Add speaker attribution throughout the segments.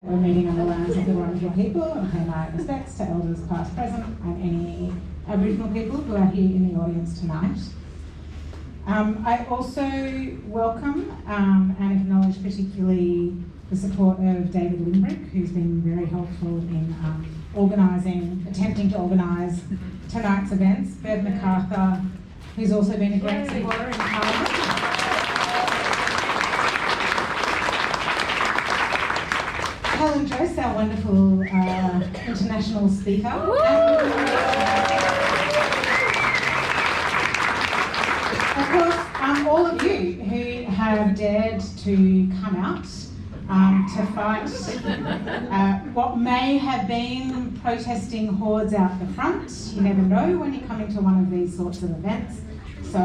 Speaker 1: We're meeting on the lands of the Wurundjeri people and pay my respects to elders past, present and any Aboriginal people who are here in the audience tonight. I also welcome and acknowledge particularly the support of David Limbrick, who's been very helpful in attempting to organise tonight's events. Bev MacArthur, who's also been a great supporter in Parliament. Helen Joyce, our wonderful international speaker. Of course, all of you who have dared to come out to fight what may have been protesting hordes out the front. You never know when you come into one of these sorts of events. So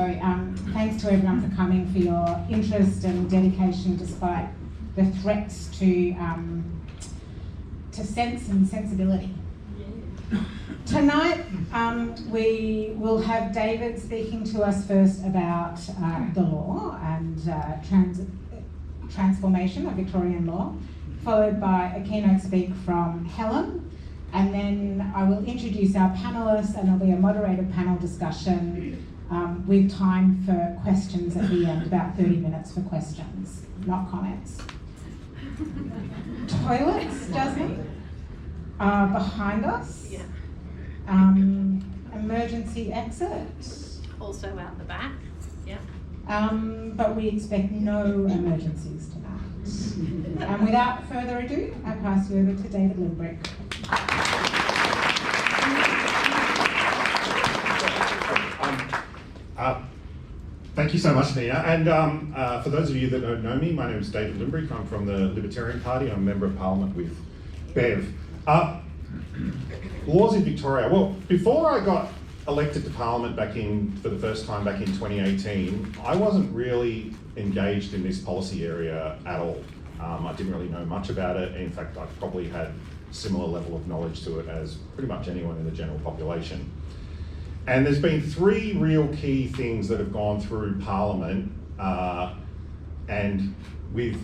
Speaker 1: thanks to everyone for coming, for your interest and dedication despite the threats to sense and sensibility. Tonight, we will have David speaking to us first about the law and transformation of Victorian law, followed by a keynote speak from Helen, and then I will introduce our panellists and there'll be a moderated panel discussion with time for questions at the end, about 30 minutes for questions, not comments. Toilets, Jasmine, are behind us.
Speaker 2: Yeah.
Speaker 1: Emergency exit.
Speaker 2: Also out the back. Yeah.
Speaker 1: But we expect no emergencies tonight. And without further ado, I pass you over to David Limbrick.
Speaker 3: Thank you so much, Nina. And for those of you that don't know me, my name is David Limbrick. I'm from the Libertarian Party. I'm a Member of Parliament with Bev. Laws in Victoria. Well, before I got elected to Parliament for the first time back in 2018, I wasn't really engaged in this policy area at all. I didn't really know much about it. In fact, I probably had a similar level of knowledge to it as pretty much anyone in the general population. And there's been three real key things that have gone through Parliament and with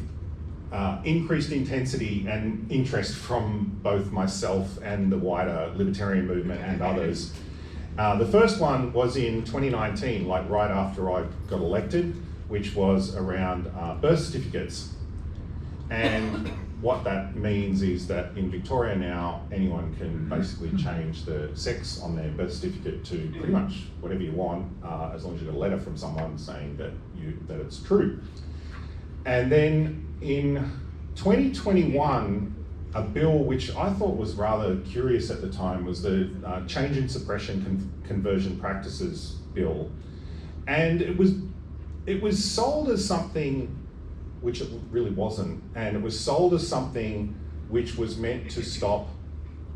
Speaker 3: increased intensity and interest from both myself and the wider libertarian movement and others. The first one was in 2019, like right after I got elected, which was around birth certificates. And what that means is that in Victoria now, anyone can basically change the sex on their birth certificate to pretty much whatever you want, as long as you get a letter from someone saying that it's true. And then in 2021, a bill which I thought was rather curious at the time was the Change in Suppression Conversion Practices Bill. And it was sold as something which it really wasn't, and it was sold as something which was meant to stop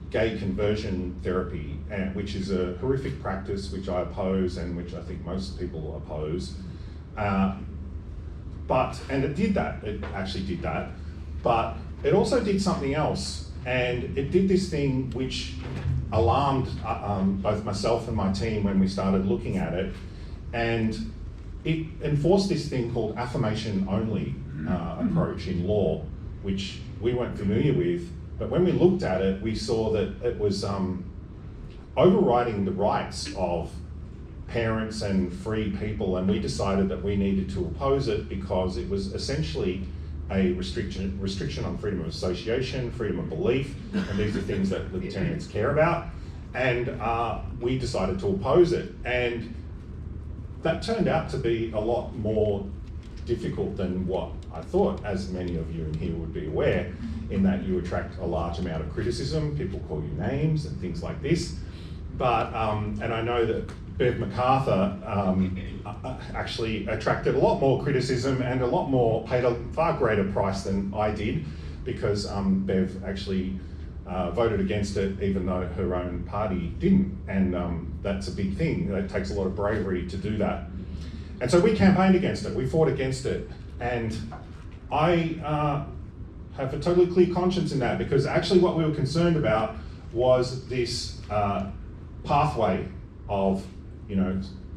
Speaker 3: gay conversion therapy, which is a horrific practice which I oppose and which I think most people oppose. And it did that, it actually did that, but it also did something else, and it did this thing which alarmed both myself and my team when we started looking at it, and it enforced this thing called affirmation only approach in law, which we weren't familiar with, but when we looked at it, we saw that it was overriding the rights of parents and free people, and we decided that we needed to oppose it because it was essentially a restriction on freedom of association, freedom of belief, and these are things that libertarians care about, and we decided to oppose it. And that turned out to be a lot more difficult than what I thought, as many of you in here would be aware, in that you attract a large amount of criticism, people call you names and things like this. But, and I know that Bev MacArthur actually attracted a lot more criticism and paid a far greater price than I did, because Bev actually voted against it even though her own party didn't. And that's a big thing. It takes a lot of bravery to do that. And so we campaigned against it, we fought against it. And I have a totally clear conscience in that, because actually what we were concerned about was this pathway of,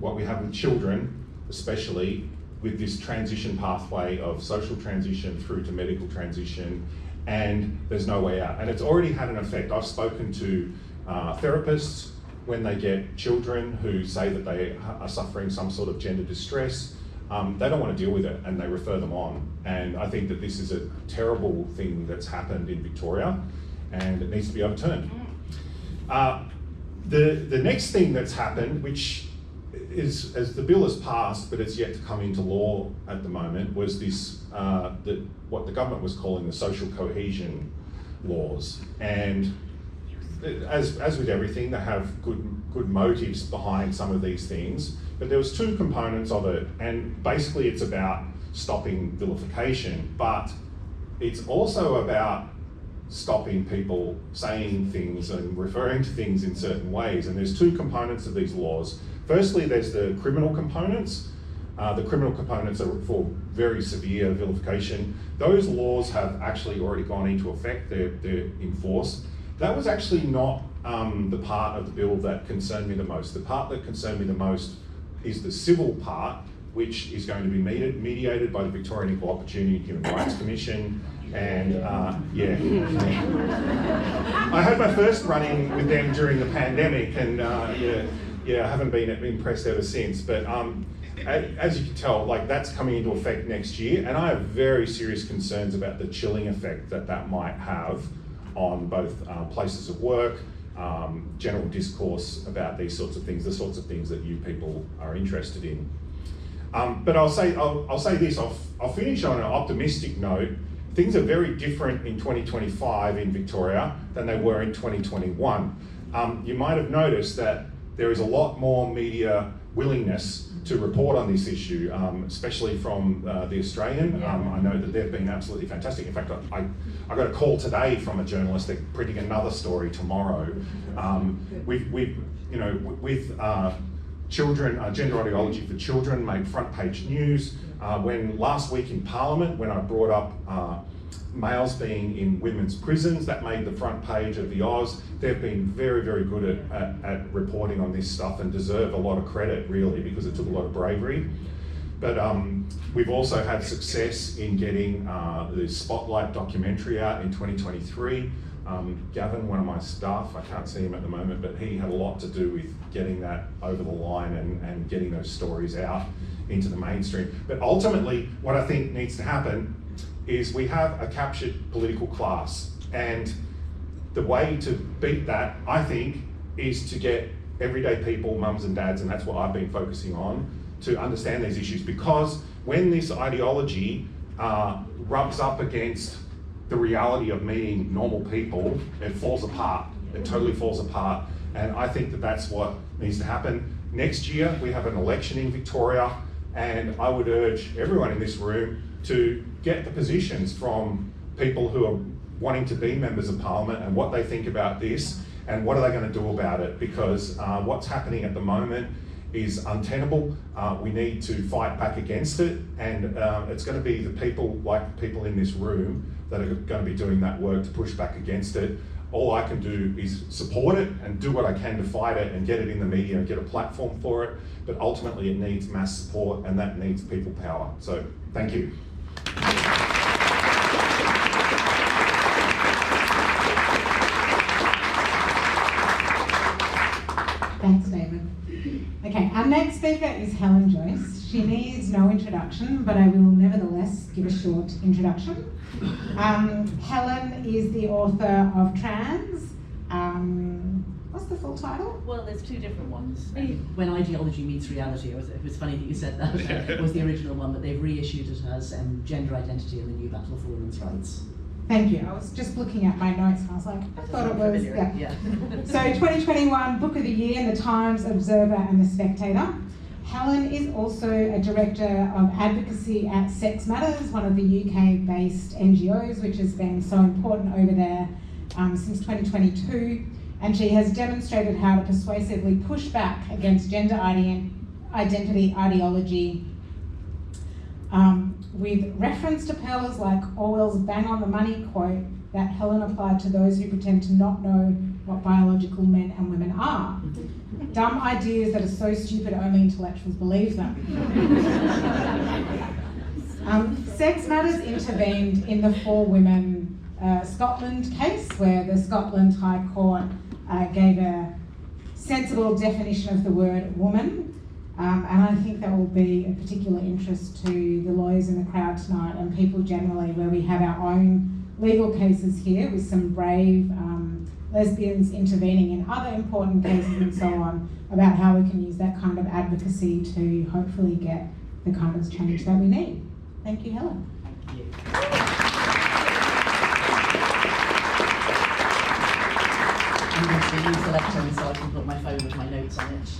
Speaker 3: what we have with children, especially with this transition pathway of social transition through to medical transition and there's no way out. And it's already had an effect. I've spoken to therapists when they get children who say that they are suffering some sort of gender distress. They don't want to deal with it and they refer them on. And I think that this is a terrible thing that's happened in Victoria and it needs to be overturned. The next thing that's happened, which is, as the bill has passed, but it's yet to come into law at the moment, was this, what the government was calling the social cohesion laws. And as with everything, they have good motives behind some of these things, but there was two components of it, and basically it's about stopping vilification, but it's also about stopping people saying things and referring to things in certain ways. And there's two components of these laws. Firstly, there's the criminal components. The criminal components are for very severe vilification. Those laws have actually already gone into effect. They're enforced. That was actually not the part of the bill that concerned me the most. The part that concerned me the most is the civil part, which is going to be mediated by the Victorian Equal Opportunity and Human Rights Commission. And yeah, I had my first run-in with them during the pandemic, and yeah, I haven't been impressed ever since. But as you can tell, like, that's coming into effect next year, and I have very serious concerns about the chilling effect that might have on both places of work, general discourse about these sorts of things, the sorts of things that you people are interested in. But I'll say this. I'll finish on an optimistic note. Things are very different in 2025 in Victoria than they were in 2021. You might have noticed that there is a lot more media willingness to report on this issue, especially from the Australian. I know that they've been absolutely fantastic. In fact, I got a call today from a journalist. They're printing another story tomorrow. With children, gender ideology for children made front page news. When last week in Parliament, when I brought up males being in women's prisons, that made the front page of the Oz. They've been very, very good at reporting on this stuff and deserve a lot of credit, really, because it took a lot of bravery. But we've also had success in getting the Spotlight documentary out in 2023. Gavin, one of my staff, I can't see him at the moment, but he had a lot to do with getting that over the line and getting those stories out into the mainstream. But ultimately, what I think needs to happen is we have a captured political class, and the way to beat that, I think, is to get everyday people, mums and dads, and that's what I've been focusing on, to understand these issues, because when this ideology rubs up against the reality of meeting normal people, it falls apart. It totally falls apart. And I think that that's what needs to happen. Next year, we have an election in Victoria, and I would urge everyone in this room to get the positions from people who are wanting to be members of Parliament and what they think about this and what are they going to do about it, because what's happening at the moment is untenable. We need to fight back against it, and it's going to be the people, like the people in this room, that are going to be doing that work to push back against it. All I can do is support it and do what I can to fight it and get it in the media and get a platform for it, but ultimately it needs mass support, and that needs people power. So, thank you.
Speaker 1: Thanks, David. Okay, our next speaker is Helen Joyce. She needs no introduction, but I will nevertheless give a short introduction. Helen is the author of Trans. What's the full title?
Speaker 2: Well, there's two different ones.
Speaker 4: When Ideology Meets Reality. It was funny that you said that. It was the original one, but they've reissued it as Gender Identity and the New Battle for Women's Rights.
Speaker 1: Thank you. I was just looking at my notes and I was like, I thought it was, yeah. So 2021 Book of the Year in the Times, Observer and The Spectator. Helen is also a Director of Advocacy at Sex Matters, one of the UK-based NGOs, which has been so important over there since 2022. And she has demonstrated how to persuasively push back against gender identity ideology with reference to pearls like Orwell's bang on the money quote that Helen applied to those who pretend to not know what biological men and women are. Dumb ideas that are so stupid only intellectuals believe them. Sex Matters intervened in the 4 women Scotland case where the Scotland High Court gave a sensible definition of the word woman. And I think that will be of particular interest to the lawyers in the crowd tonight and people generally, where we have our own legal cases here with some brave lesbians intervening in other important cases and so on, about how we can use that kind of advocacy to hopefully get the kind of change that we need. Thank you, Helen.
Speaker 4: Thank you. I'm going to use the lectern so I can put my phone with my notes on it.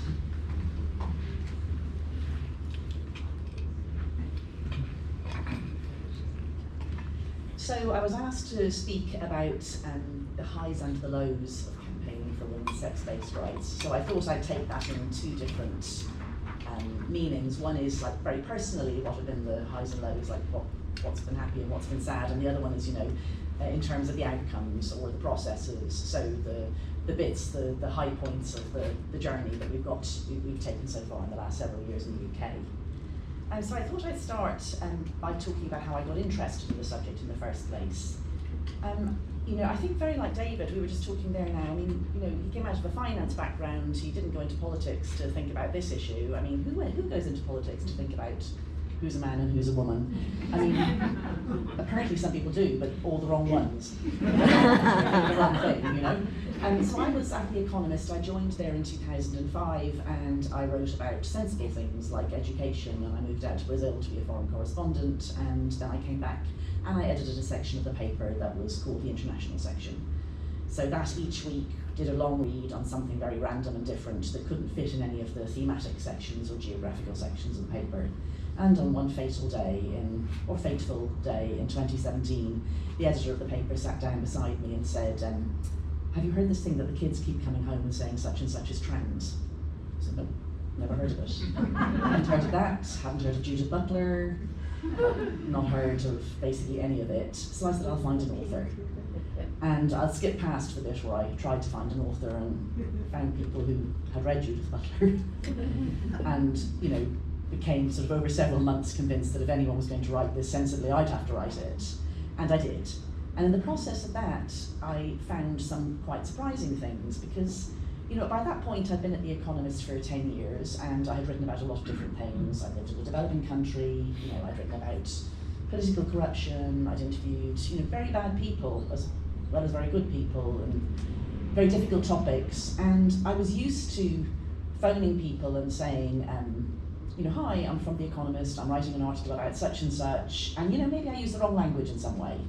Speaker 4: So I was asked to speak about the highs and the lows of campaigning for women's sex-based rights. So I thought I'd take that in two different meanings. One is like very personally, what have been the highs and lows, like what's been happy and what's been sad, and the other one is, in terms of the outcomes or the processes. So the bits, the high points of the journey that we've taken so far in the last several years in the UK. And so I thought I'd start by talking about how I got interested in the subject in the first place. I think very like David, we were just talking there now. I mean, he came out of a finance background. He didn't go into politics to think about this issue. I mean, who goes into politics to think about who's a man and who's a woman? I mean, apparently some people do, but all the wrong ones. The wrong thing, And so I was at The Economist. I joined there in 2005, and I wrote about sensible things like education, and I moved out to Brazil to be a foreign correspondent, and then I came back and I edited a section of the paper that was called the International section. So that each week did a long read on something very random and different that couldn't fit in any of the thematic sections or geographical sections of the paper. And on one fateful day in 2017, the editor of the paper sat down beside me and said, have you heard this thing that the kids keep coming home and saying such and such is trans? I said, no, never heard of it. Haven't heard of that, haven't heard of Judith Butler, not heard of basically any of it. So I said, I'll find an author. And I'll skip past the bit where I tried to find an author and found people who had read Judith Butler. And, became sort of over several months convinced that if anyone was going to write this sensibly, I'd have to write it. And I did. And in the process of that, I found some quite surprising things because, by that point I'd been at The Economist for 10 years and I had written about a lot of different things. I'd lived in a developing country, I'd written about political corruption, I'd interviewed, very bad people as well as very good people and very difficult topics. And I was used to phoning people and saying, hi, I'm from The Economist, I'm writing an article about such and such, and maybe I use the wrong language in some way.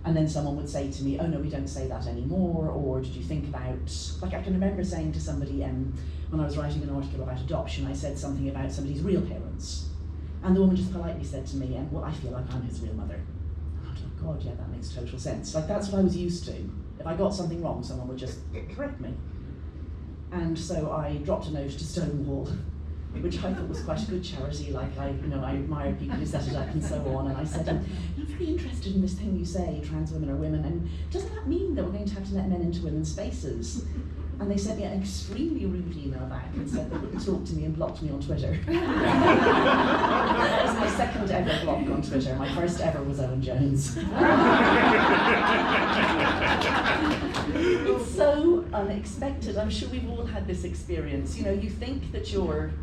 Speaker 4: And then someone would say to me, oh no, we don't say that anymore, or did you think about, like I can remember saying to somebody when I was writing an article about adoption, I said something about somebody's real parents. And the woman just politely said to me, well, I feel like I'm his real mother. And I thought, oh God, yeah, that makes total sense. Like that's what I was used to. If I got something wrong, someone would just correct me. And so I dropped a note to Stonewall, which I thought was quite a good charity, like I admired people who set it up and so on, and I said, I'm very interested in this thing you say, trans women are women, and doesn't that mean that we're going to have to let men into women's spaces? And they sent me an extremely rude email back and said they wouldn't talk to me and blocked me on Twitter. That was my second ever block on Twitter. My first ever was Owen Jones. It's so unexpected. I'm sure we've all had this experience. You think that you're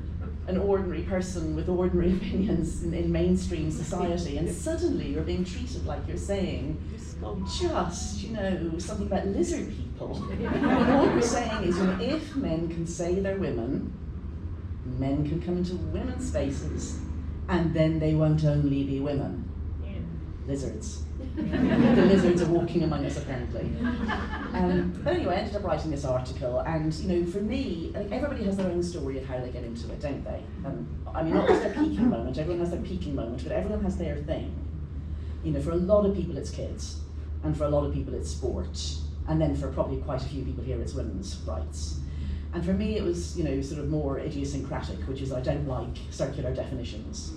Speaker 4: an ordinary person with ordinary opinions in mainstream society, and suddenly you're being treated like you're saying just, something about lizard people. And all you're saying is, if men can say they're women, men can come into women's spaces, and then they won't only be women. Lizards. The lizards are walking among us, apparently. But anyway, I ended up writing this article, and for me, everybody has their own story of how they get into it, don't they? Not just their peaking moment. Everyone has their peaking moment, but everyone has their thing. For a lot of people, it's kids, and for a lot of people, it's sport, and then for probably quite a few people here, it's women's rights. And for me, it was, sort of more idiosyncratic, which is I don't like circular definitions.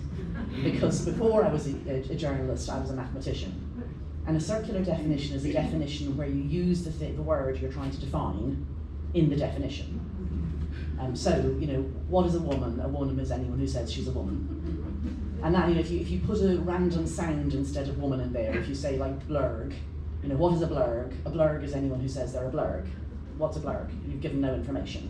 Speaker 4: Because before I was a journalist, I was a mathematician. And a circular definition is a definition where you use the word you're trying to define in the definition. So, what is a woman? A woman is anyone who says she's a woman. And now, if you put a random sound instead of woman in there, if you say like blurg, You know, what is a blurg? A blurg is anyone who says they're a blurg. What's a blurg? You've given no information.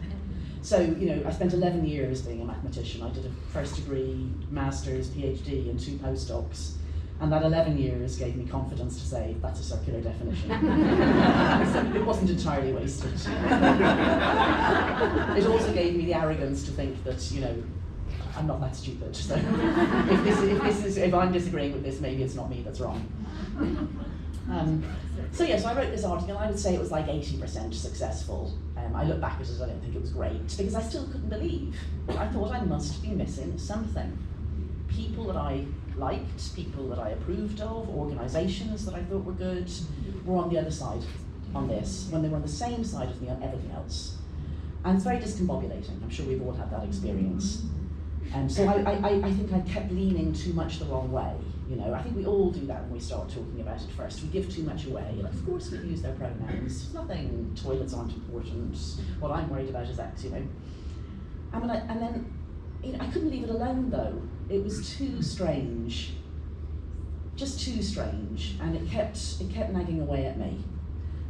Speaker 4: So, you know, I spent 11 years being a mathematician. I did a first degree, master's, PhD, and 2 postdocs. And that 11 years gave me confidence to say, that's a circular definition. So it wasn't entirely wasted. It also gave me the arrogance to think that, you know, I'm not that stupid. So if I'm disagreeing with this, maybe it's not me that's wrong. So I wrote this article, and I would say it was like 80% successful. I look back at it, I don't think it was great, because I still couldn't believe. I thought I must be missing something. People that I liked, people that I approved of, organisations that I thought were good, were on the other side on this, when they were on the same side of me on everything else. And it's very discombobulating. I'm sure we've all had that experience. And so I think I kept leaning too much the wrong way. You know, I think we all do that when we start talking about it first. We give too much away. Like, of course we use their pronouns. Nothing, toilets aren't important. What I'm worried about is X, you know. And then, you know, I couldn't leave it alone though. It was too strange. Just too strange. And it kept nagging away at me.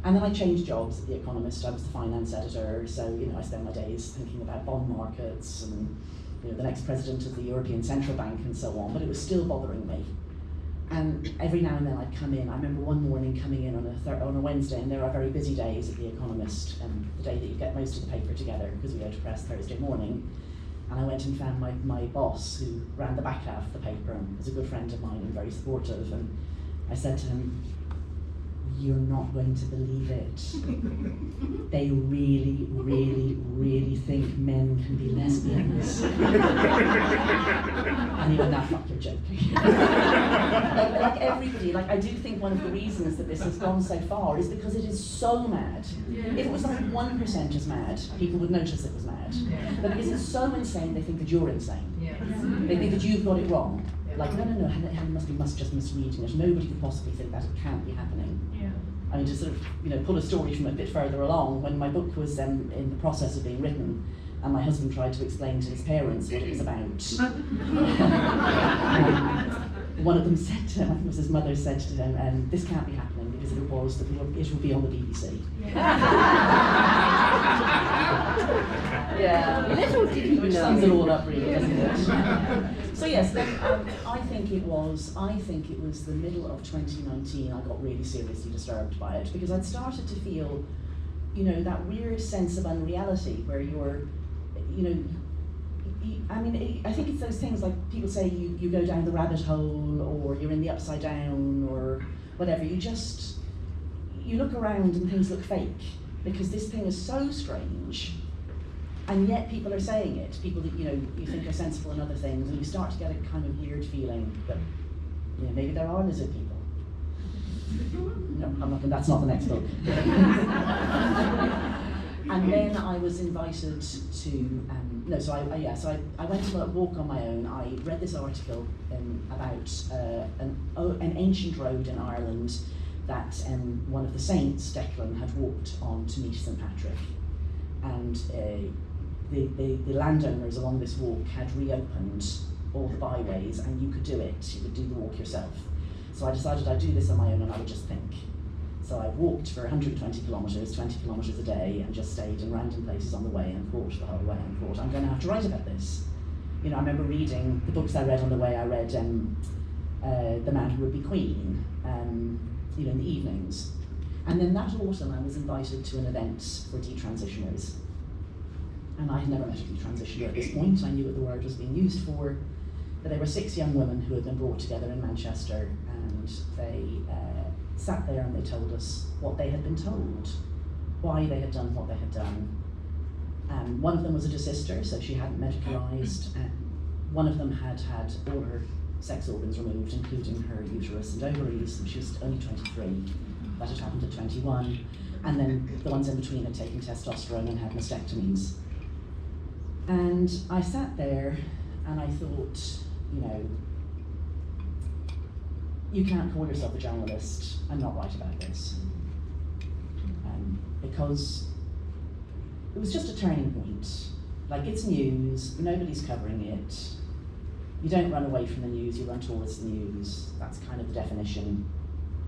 Speaker 4: And then I changed jobs at The Economist. I was the finance editor, so, you know, I spent my days thinking about bond markets and, you know, the next president of the European Central Bank and so on, but it was still bothering me. And every now and then I'd come in. I remember one morning coming in on a Wednesday, and there are very busy days at The Economist, the day that you get most of the paper together, because we go to press Thursday morning. And I went and found my boss, who ran the back half of the paper and was a good friend of mine and very supportive. And I said to him, "You're not going to believe it. They really, really, really think men can be lesbians." And he went, "Nah, fuck, you're joking." like everybody, like I do think one of the reasons that this has gone so far is because it is so mad. If it was like 1% as mad, people would notice it was mad. But because it's so insane, they think that you're insane. They think that you've got it wrong. Like, no, Helen must be just misreading it. Nobody could possibly think that. It can't be happening. I mean, to sort of, you know, pull a story from a bit further along, when my book was in the process of being written, and my husband tried to explain to his parents what it was about. One of them said to him, I think it was his mother, said to him, "This can't be happening, because if it was, it will be on the BBC." Yeah,
Speaker 5: little did he
Speaker 4: which
Speaker 5: know.
Speaker 4: sums it all up, really, doesn't it? So yes, then I think it was the middle of 2019 I got really seriously disturbed by it, because I'd started to feel, you know, that weird sense of unreality where you're, you know, I think it's those things like people say you go down the rabbit hole, or you're in the upside down, or whatever. You look around and things look fake, because this thing is so strange. And yet people are saying it, people that, you know, you think are sensible in other things, and you start to get a kind of weird feeling that, you know, maybe there are lizard people. No, that's not the next book. And then I was invited to, so I went on a walk on my own. I read this article about an ancient road in Ireland that one of the saints, Declan, had walked on to meet St. Patrick. And the landowners along this walk had reopened all the byways, and you could do it. You could do the walk yourself. So I decided I'd do this on my own, and I would just think. So I walked for 120 kilometres, 20 kilometres a day, and just stayed in random places on the way, and thought the whole way, and thought, I'm going to have to write about this. You know, I remember reading the books I read on the way. I read The Man Who Would Be Queen, you know, in the evenings. And then that autumn I was invited to an event for detransitioners. And I had never met a detransitioner at this point. I knew what the word was being used for. But there were 6 young women who had been brought together in Manchester, and they sat there and they told us what they had been told, why they had done what they had done. One of them was a desister, so she hadn't medicalised. One of them had had all her sex organs removed, including her uterus and ovaries, and she was only 23. That had happened at 21. And then the ones in between had taken testosterone and had mastectomies. And I sat there and I thought, you know, you can't call yourself a journalist and not write about this. Because it was just a turning point. Like, it's news, nobody's covering it. You don't run away from the news, you run towards the news. That's kind of the definition.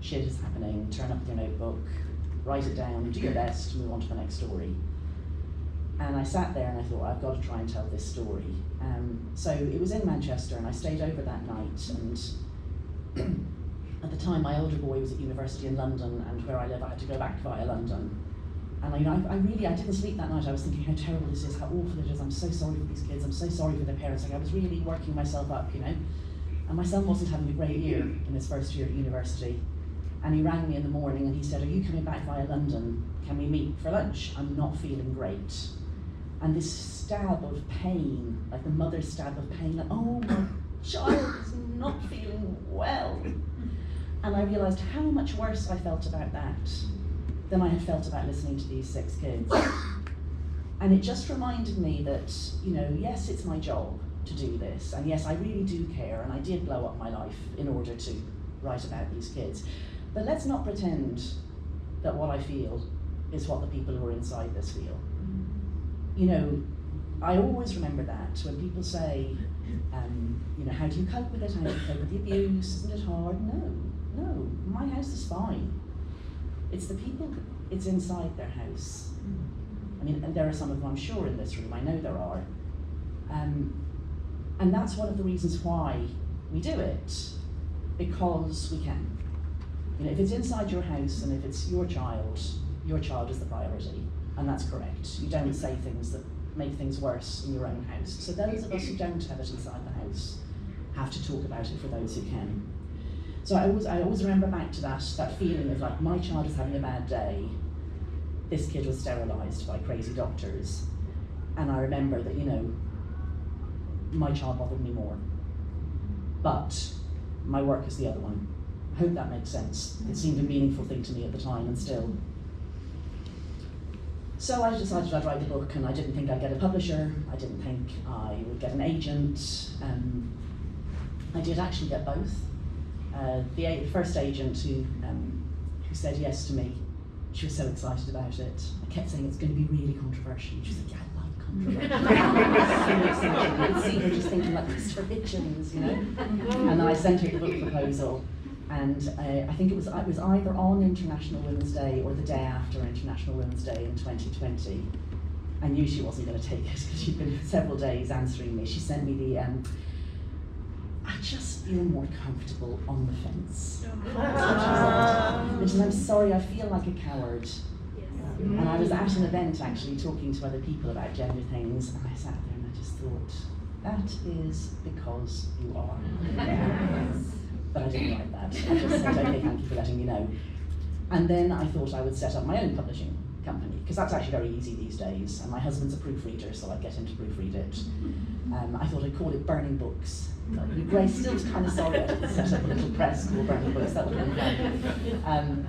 Speaker 4: shit is happening, turn up with your notebook, write it down, do your best, move on to the next story. And I sat there and I thought, I've got to try and tell this story. So it was in Manchester, and I stayed over that night, and at the time my older boy was at university in London, and where I live I had to go back via London. And I didn't sleep that night. I was thinking how terrible this is, how awful it is. I'm so sorry for these kids, I'm so sorry for their parents. Like, I was really working myself up, you know. And my son wasn't having a great year in his first year at university. And he rang me in the morning and he said, are you coming back via London? Can we meet for lunch? I'm not feeling great. And this stab of pain, like the mother's stab of pain, like, oh, my child is not feeling well. And I realised how much worse I felt about that than I had felt about listening to these 6 kids. And it just reminded me that, you know, yes, it's my job to do this, and yes, I really do care, and I did blow up my life in order to write about these kids. But let's not pretend that what I feel is what the people who are inside this feel. You know, I always remember that when people say, you know, how do you cope with it? How do you cope with the abuse? Isn't it hard? No, my house is fine. It's the people, it's inside their house. I mean, and there are some of them, I'm sure, in this room, I know there are. And that's one of the reasons why we do it, because we can. You know, if it's inside your house and if it's your child is the priority, and that's correct. You don't say things that make things worse in your own house. So those of us who don't have it inside the house have to talk about it for those who can. So I always remember back to that feeling of like, my child is having a bad day. This kid was sterilised by crazy doctors. And I remember that, you know, my child bothered me more. But my work is the other one. I hope that makes sense. It seemed a meaningful thing to me at the time, and still. So I decided I'd write the book, and I didn't think I'd get a publisher. I didn't think I would get an agent. I did actually get both. The first agent who said yes to me, she was so excited about it. I kept saying it's going to be really controversial. She said, yeah, I like controversial. So excited. You could see her just thinking like Christopher Hitchens, you know. And then I sent her the book proposal, and I think it was either on International Women's Day or the day after International Women's Day in 2020. I knew she wasn't going to take it because she'd been several days answering me. She sent me the. I just feel more comfortable on the fence. Which is, I'm sorry, I feel like a coward. And I was at an event actually talking to other people about gender things, and I sat there and I just thought, that is because you are. But I didn't like that. I just said, okay, thank you for letting me know. And then I thought I would set up my own publishing company, because that's actually very easy these days. And my husband's a proofreader, so I'd get him to proofread it. I thought I'd call it Burning Books. Grace still kind of sorry I didn't set up a little press called Burning Books, that would have been fun.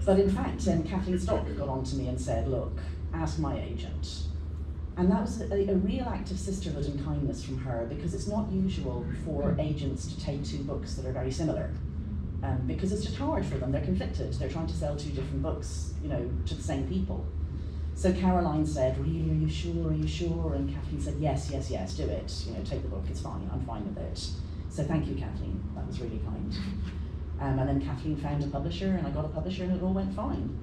Speaker 4: But in fact, Kathleen Stock got on to me and said, look, ask my agent. And that was a real act of sisterhood and kindness from her, because it's not usual for agents to take 2 books that are very similar. Because it's just hard for them, they're conflicted. They're trying to sell 2 different books, you know, to the same people. So Caroline said, really, are you sure? And Kathleen said, yes, do it. You know, take the book, it's fine, I'm fine with it. So thank you, Kathleen, that was really kind. And then Kathleen found a publisher, and I got a publisher, and it all went fine.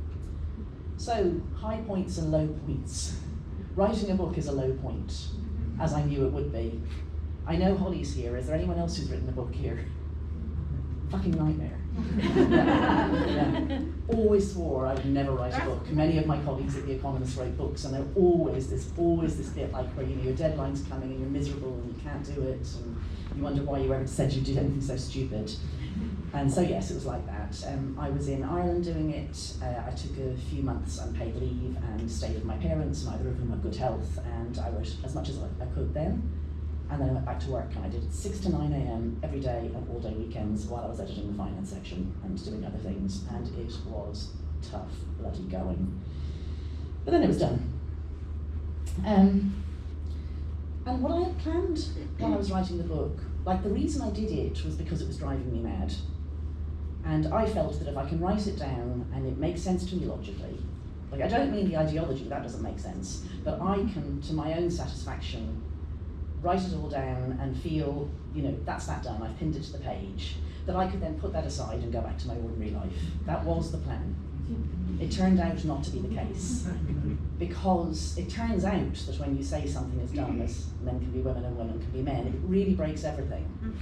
Speaker 4: So, high points and low points. Writing a book is a low point, as I knew it would be. I know Holly's here. Is there anyone else who's written a book here? Fucking nightmare. Yeah. Always swore I would never write a book. Many of my colleagues at The Economist write books, and they're always this bit like where, you know, your deadline's coming and you're miserable and you can't do it, and you wonder why you ever said you did anything so stupid. And so yes, it was like that. I was in Ireland doing it. I took a few months unpaid leave and stayed with my parents, neither of whom had good health, and I wrote as much as I could then. And then I went back to work, and I did 6 to 9 a.m. every day and all day weekends while I was editing the finance section and doing other things, and it was tough bloody going. But then it was done. And what I had planned while I was writing the book, like the reason I did it was because it was driving me mad. And I felt that if I can write it down and it makes sense to me logically, like I don't mean the ideology, that doesn't make sense, but I can, to my own satisfaction, write it all down and feel, that's that done, I've pinned it to the page, that I could then put that aside and go back to my ordinary life. That was the plan. It turned out not to be the case, because it turns out that when you say something is done as men can be women and women can be men, it really breaks everything.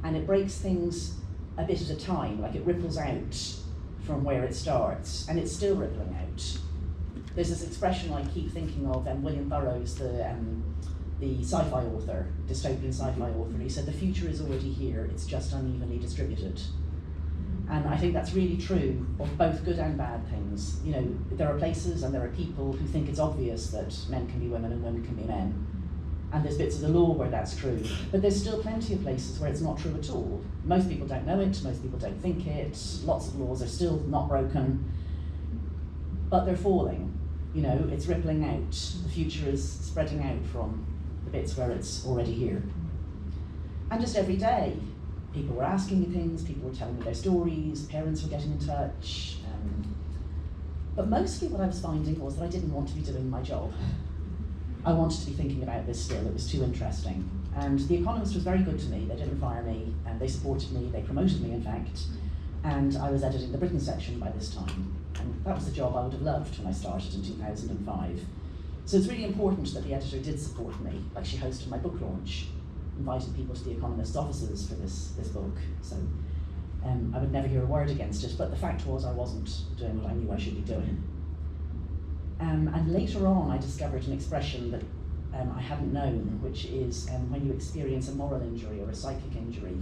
Speaker 4: And it breaks things a bit at a time, like it ripples out from where it starts, and it's still rippling out. There's this expression I keep thinking of, William Burroughs, the sci-fi author, dystopian sci-fi author, he said, the future is already here, it's just unevenly distributed. And I think that's really true of both good and bad things. There are places and there are people who think it's obvious that men can be women and women can be men. And there's bits of the law where that's true. But there's still plenty of places where it's not true at all. Most people don't know it, most people don't think it, lots of laws are still not broken, but they're falling. It's rippling out. The future is spreading out from the bits where it's already here. And just every day, people were asking me things, people were telling me their stories, parents were getting in touch. But mostly what I was finding was that I didn't want to be doing my job. I wanted to be thinking about this still, it was too interesting. And The Economist was very good to me, they didn't fire me, and they supported me, they promoted me in fact, and I was editing the Britain section by this time. And that was the job I would have loved when I started in 2005. So it's really important that the editor did support me, like she hosted my book launch, invited people to The Economist's offices for this book. So I would never hear a word against it, but the fact was I wasn't doing what I knew I should be doing. And later on I discovered an expression that I hadn't known, which is when you experience a moral injury or a psychic injury.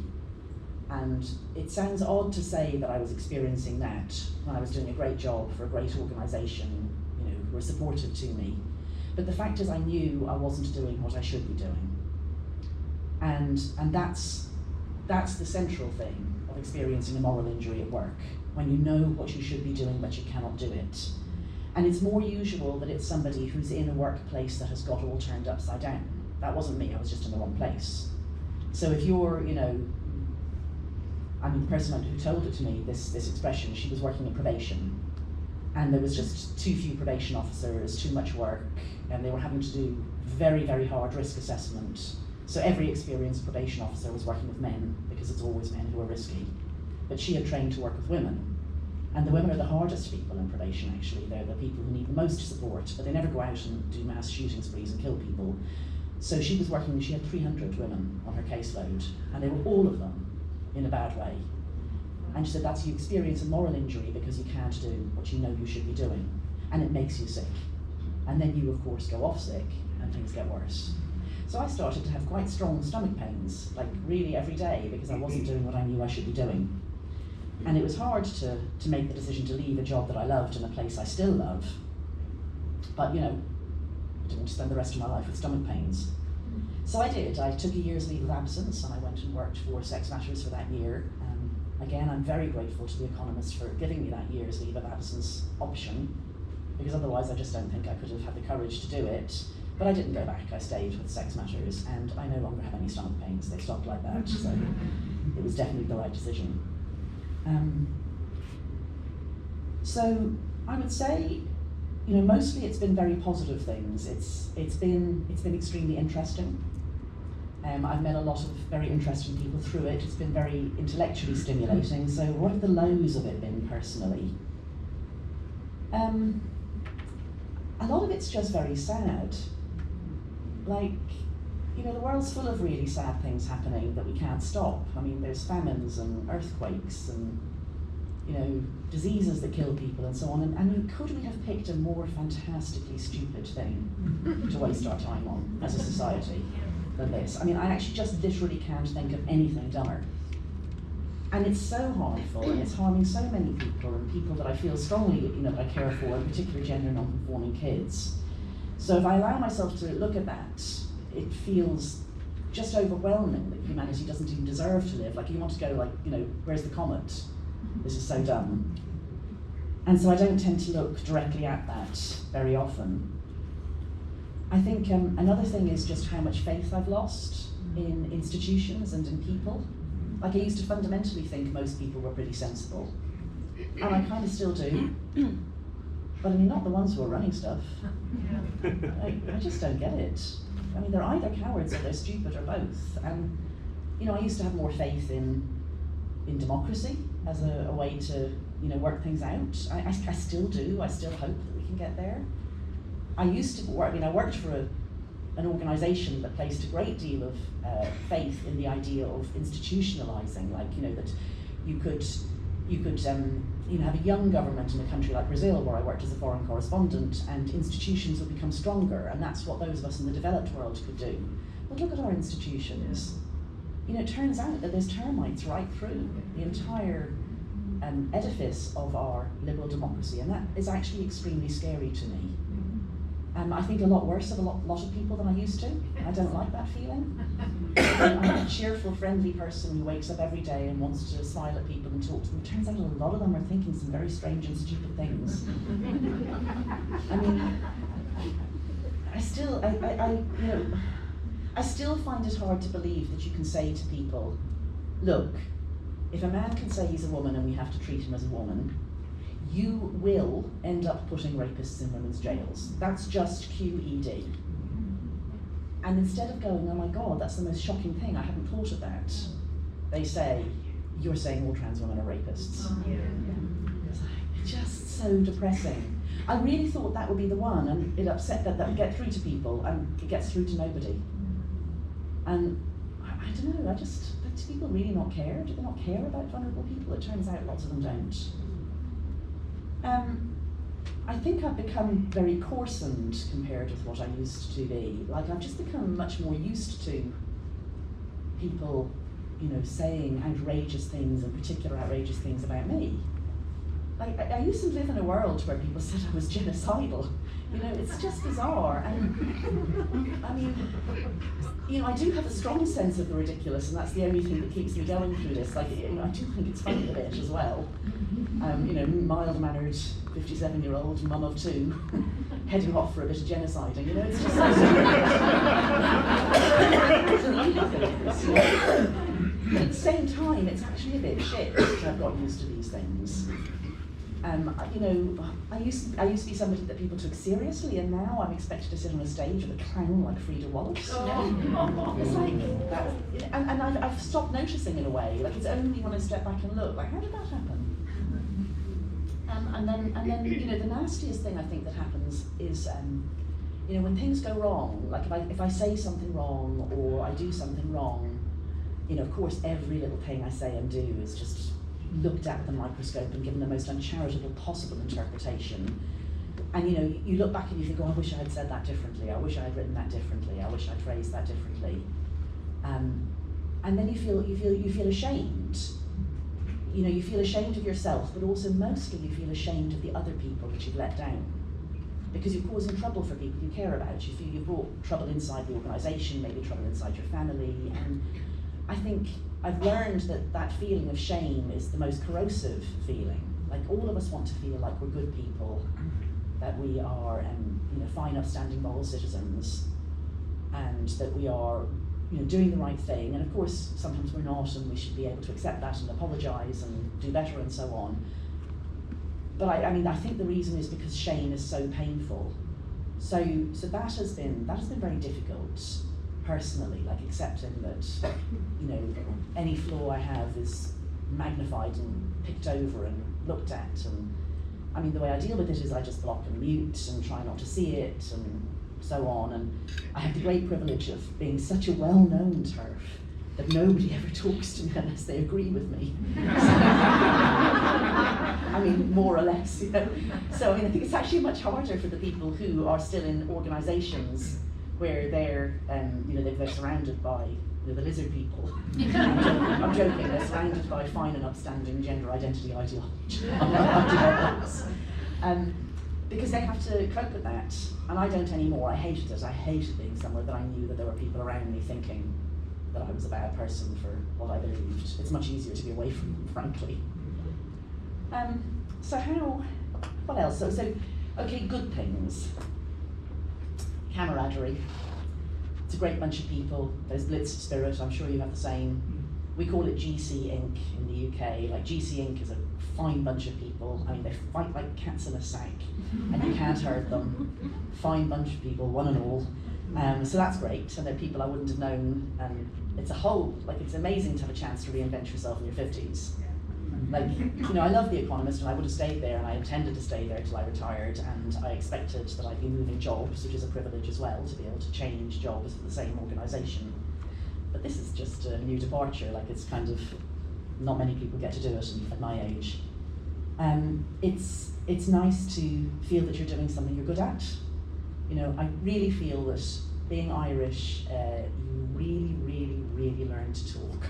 Speaker 4: And it sounds odd to say that I was experiencing that when I was doing a great job for a great organisation, who were supportive to me. But the fact is I knew I wasn't doing what I should be doing. And that's the central thing of experiencing a moral injury at work, when you know what you should be doing but you cannot do it. And it's more usual that it's somebody who's in a workplace that has got all turned upside down. That wasn't me, I was just in the wrong place. So if you're, the person who told it to me, this expression, she was working in probation, and there was just too few probation officers, too much work, and they were having to do very, very hard risk assessment. So every experienced probation officer was working with men, because it's always men who are risky. But she had trained to work with women. And the women are the hardest people in probation, actually. They're the people who need the most support, but they never go out and do mass shooting sprees and kill people. So she was working, she had 300 women on her caseload, and they were all of them in a bad way. And she said, that's you experience a moral injury because you can't do what you know you should be doing, and it makes you sick. And then you, of course, go off sick, and things get worse. So I started to have quite strong stomach pains, like really every day, because I wasn't doing what I knew I should be doing. And it was hard to make the decision to leave a job that I loved in a place I still love. But I didn't want to spend the rest of my life with stomach pains. So I did. I took a year's leave of absence and I went and worked for Sex Matters for that year. Again, I'm very grateful to The Economist for giving me that year's leave of absence option, because otherwise I just don't think I could have had the courage to do it. But I didn't go back, I stayed with Sex Matters, and I no longer have any stomach pains. They stopped like that, so it was definitely the right decision. So I would say, mostly it's been very positive things. It's been extremely interesting. I've met a lot of very interesting people through it. It's been very intellectually stimulating. So what have the lows of it been personally? A lot of it's just very sad. Like, the world's full of really sad things happening that we can't stop. I mean, there's famines and earthquakes and, diseases that kill people and so on. And could we have picked a more fantastically stupid thing to waste our time on as a society than this? I mean, I actually just literally can't think of anything dumber. And it's so harmful, and it's harming so many people, and people that I feel strongly, that I care for, in particular gender non-conforming kids. So if I allow myself to look at that, it feels just overwhelming that humanity doesn't even deserve to live. Like, you want to go like, where's the comet? This is so dumb. And so I don't tend to look directly at that very often. I think another thing is just how much faith I've lost in institutions and in people. Like, I used to fundamentally think most people were pretty sensible, and I kind of still do. but I mean, not the ones who are running stuff. I just don't get it. I mean, they're either cowards or they're stupid or both. And, you know, I used to have more faith in democracy as a way to, you know, work things out. I still do. I still hope that we can get there. I used to work, I mean, I worked for an organisation that placed a great deal of faith in the idea of institutionalising, like, you know, that you could have a young government in a country like Brazil, where I worked as a foreign correspondent, and institutions would become stronger, and that's what those of us in the developed world could do. But look at our institutions. You know, it turns out that there's termites right through the entire edifice of our liberal democracy, and that is actually extremely scary to me. I think a lot worse of a lot of people than I used to. I don't like that feeling. I'm a cheerful, friendly person who wakes up every day and wants to smile at people and talk to them. It turns out a lot of them are thinking some very strange and stupid things. I mean, I still find it hard to believe that you can say to people, look, if a man can say he's a woman and we have to treat him as a woman, you will end up putting rapists in women's jails. That's just QED. And instead of going, oh my God, that's the most shocking thing, I hadn't thought of that, they say, you're saying all trans women are rapists. It's like, just so depressing. I really thought that would be the one, and it upset that would get through to people, and it gets through to nobody. And I don't know, do people really not care? Do they not care about vulnerable people? It turns out lots of them don't. I think I've become very coarsened compared with what I used to be. Like, I've just become much more used to people, you know, saying outrageous things, and particular outrageous things about me. Like, I used to live in a world where people said I was genocidal. You know, it's just bizarre. And I mean, you know, I do have a strong sense of the ridiculous, and that's the only thing that keeps me going through this. Like, you know, I do think it's funny a bit as well. You know, mild-mannered 57-year-old mum of two heading off for a bit of genociding. You know, it's just but at the same time, it's actually a bit shit that I've got used to these things. You know, I used to be somebody that people took seriously, and now I'm expected to sit on a stage with a clown like Frida Wallace. It's like that, and I've stopped noticing in a way. Like, it's only when I step back and look, like, how did that happen? And then you know, the nastiest thing I think that happens is you know, when things go wrong. Like, if I say something wrong or I do something wrong, you know, of course every little thing I say and do is just looked at with a microscope and given the most uncharitable possible interpretation. And you know, you look back and you think, oh, I wish I had said that differently, I wish I had written that differently, I wish I'd phrased that differently. And then you feel ashamed. You know, you feel ashamed of yourself, but also mostly you feel ashamed of the other people that you've let down. Because you're causing trouble for people you care about. You feel you've brought trouble inside the organisation, maybe trouble inside your family. And I think I've learned that feeling of shame is the most corrosive feeling. Like, all of us want to feel like we're good people, that we are you know, fine, upstanding, moral citizens, and that we are, you know, doing the right thing. And of course, sometimes we're not, and we should be able to accept that and apologise and do better and so on. But I mean, I think the reason is because shame is so painful. So that has been very difficult personally, like accepting that, you know, any flaw I have is magnified and picked over and looked at. And I mean, the way I deal with it is I just block and mute and try not to see it and so on. And I have the great privilege of being such a well-known TERF that nobody ever talks to me unless they agree with me. I mean, more or less, you know. So I mean, I think it's actually much harder for the people who are still in organisations where they're, you know, they're surrounded by, you know, the lizard people. I'm joking. They're surrounded by fine and upstanding gender identity ideologies. Because they have to cope with that, and I don't anymore. I hated it. I hated being somewhere that I knew that there were people around me thinking that I was a bad person for what I believed. It's much easier to be away from them, frankly. What else? So, okay, good things. Camaraderie. It's a great bunch of people. There's blitz spirit. I'm sure you have the same. We call it GC Inc. in the UK. Like, GC Inc. is a fine bunch of people. I mean, they fight like cats in a sack, and you can't hurt them. Fine bunch of people, one and all. So that's great, and they're people I wouldn't have known. It's it's amazing to have a chance to reinvent yourself in your 50s. Like, I love The Economist, and I would have stayed there, and I intended to stay there till I retired, and I expected that I'd be moving jobs, which is a privilege as well, to be able to change jobs for the same organisation. But this is just a new departure, like it's kind of, not many people get to do it at my age. It's nice to feel that you're doing something you're good at. I really feel that being Irish, you really, really, really learn to talk.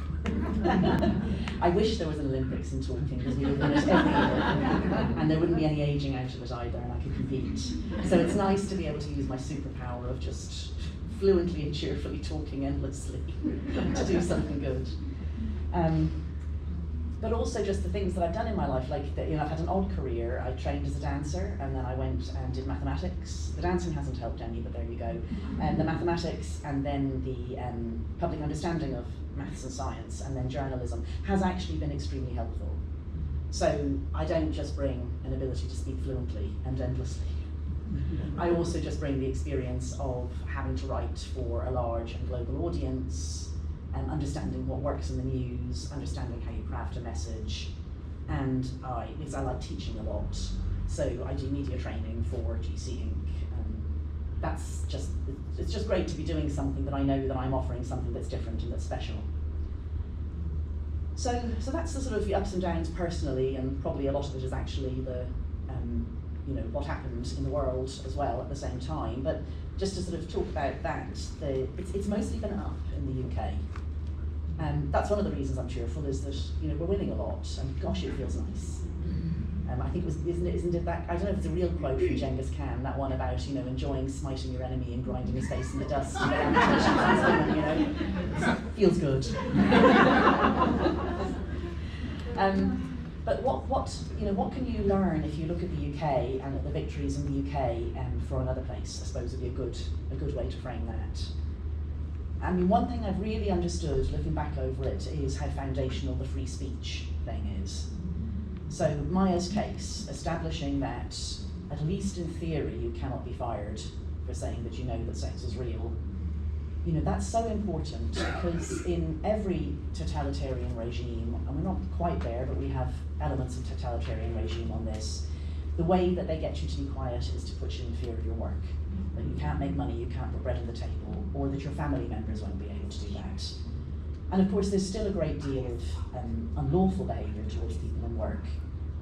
Speaker 4: I wish there was an Olympics in talking, because we would win it every year, and there wouldn't be any ageing out of it either, and I could compete. So it's nice to be able to use my superpower of just fluently and cheerfully talking endlessly to do something good. But also just the things that I've done in my life, like I've had an odd career. I trained as a dancer, and then I went and did mathematics. The dancing hasn't helped any, but there you go. And the mathematics, and then the public understanding of maths and science, and then journalism has actually been extremely helpful. So I don't just bring an ability to speak fluently and endlessly. I also just bring the experience of having to write for a large and global audience, understanding what works in the news, understanding how you craft a message, and because I like teaching a lot, so I do media training for GC Inc. It's just great to be doing something that I know that I'm offering something that's different and that's special. So that's the sort of the ups and downs personally, and probably a lot of it is actually the what happened in the world as well at the same time. But just to sort of talk about that, it's mostly been up in the UK. That's one of the reasons I'm cheerful, is that we're winning a lot, and gosh, it feels nice. I think isn't it that, I don't know if it's a real quote from Genghis Khan, that one about enjoying smiting your enemy and grinding his face in the dust. Feels good. But what can you learn if you look at the UK and at the victories in the UK for another place? I suppose would be a good way to frame that. I mean, one thing I've really understood looking back over it is how foundational the free speech thing is. So Maya's case, establishing that, at least in theory, you cannot be fired for saying that you know that sex is real. That's so important, because in every totalitarian regime, and we're not quite there, but we have elements of totalitarian regime on this, the way that they get you to be quiet is to put you in fear of your work. That you can't make money, you can't put bread on the table, or that your family members won't be able to do that. And of course, there's still a great deal of unlawful behaviour towards people in work,